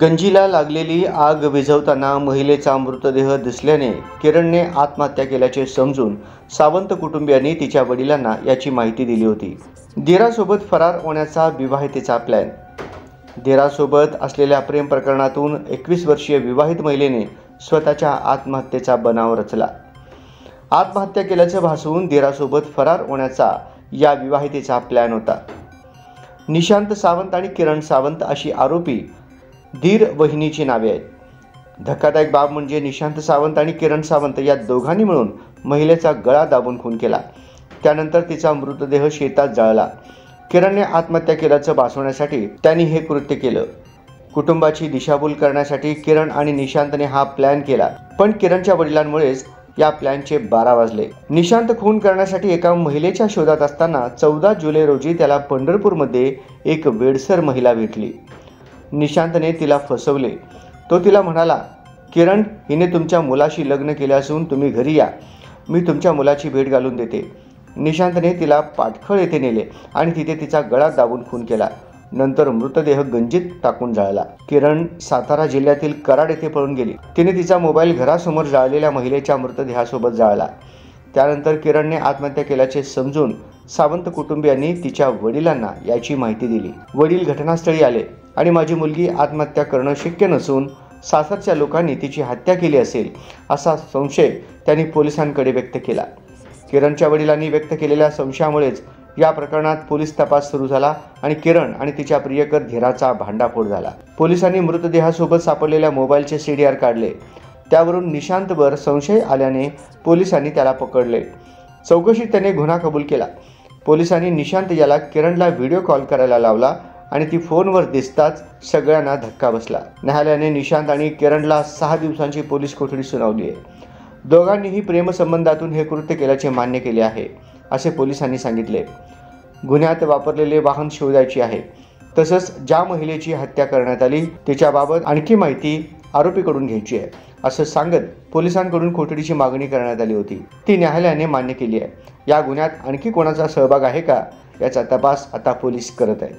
गंजीला लागलेली आग विझवताना महिलेचा मृतदेह दिसल्याने किरणने आत्महत्या केल्याचे समजून सावंत कुटुंबियांनी तिच्या वडिलांना याची माहिती दिली होती। दिरासोबत फरार होण्याचा विवाहितेचा प्लॅन। दिरासोबत असलेल्या प्रेम प्रकरणातून 21 वर्षीय विवाहित महिलेने स्वतःच्या आत्महत्येचा बनाव रचला। आत्महत्या केल्याचं भासवून दिरासोबत फरार होण्याचा या विवाहितेचा प्लॅन होता। निशांत सावंत आणि किरण सावंत अशी आरोपी धीर वहिनीची नावे आहेत। धक्कादायक बाब म्हणजे निशांत सावंत आणि किरण सावंत या दोघांनी मिळून महिलेचा गळा दाबून खून केला। त्यानंतर तिचा मृतदेह शेतात जाळला। किरणने आत्महत्या केल्याचं भासवण्यासाठी त्यांनी हे कृत्य केलं। कुटुंबाची दिशाभूल करण्यासाठी किरण आणि निशांतने हा प्लॅन केला, पण किरणच्या वडिलांमुळेच या प्लॅनचे 12 वाजले। निशांत खून करण्यासाठी एका महिलेच्या शोधात असताना 14 जुलै रोजी त्याला पंढरपूरमध्ये एक वेडसर महिला भेटली। निशांतने तिला फसवले। तो तिला म्हणाला, किरण हिने तुमच्या मुलाशी लग्न केले असून तुम्ही घरी या, मी तुमच्या मुलाची भेट घालून देते। निशांतने तिला पाटखळ येथे नेले आणि तिथे तिचा गळा दाबून खून केला। नंतर मृतदेह गंजीत टाकून जाळला। किरण सातारा जिल्ह्यातील कराड येथे पळून गेली। तिने तिचा मोबाईल घरासमोर जाळलेल्या महिलेच्या मृतदेहासोबत जाळला। त्यानंतर किरणने आत्महत्या केल्याचे समजून सावंत कुटुंबियांनी तिच्या वडिलांना याची माहिती दिली। वडील घटनास्थळी आले आणि माझी मुलगी आत्महत्या करणं शक्य नसून सासरच्या लोकांनी तिची हत्या केली असेल असा संशय त्यांनी पोलिसांकडे व्यक्त केला। किरणच्या वडिलांनी व्यक्त केलेल्या संशयामुळेच या प्रकरणात पोलीस तपास सुरू झाला आणि किरण आणि तिच्या प्रियकर धीराचा भांडाफोड झाला। पोलिसांनी मृतदेहासोबत सापडलेल्या मोबाईलचे CDR काढले। त्यावरून निशांतवर संशय आल्याने पोलिसांनी त्याला पकडले। चौकशीत त्याने गुन्हा कबूल केला। पोलिसांनी निशांत याला किरणला व्हिडिओ कॉल करायला लावला आणि ती फोनवर दिसताच सगळ्यांना धक्का बसला। न्यायालयाने निशांत आणि किरणला 6 दिवसांची पोलीस कोठडी सुनावली आहे। दोघांनीही प्रेमसंबंधातून हे कृत्य केल्याचे मान्य केले आहे, असे पोलिसांनी सांगितले। गुन्ह्यात वापरलेले वाहन शोधायचे आहे, तसंच ज्या महिलेची हत्या करण्यात आली तिच्याबाबत आणखी माहिती आरोपीकडून घ्यायची आहे, असं सांगत पोलिसांकडून कोठडीची मागणी करण्यात आली होती। ती न्यायालयाने मान्य केली आहे। या गुन्ह्यात आणखी कोणाचा सहभाग आहे का याचा तपास आता पोलीस करत आहेत।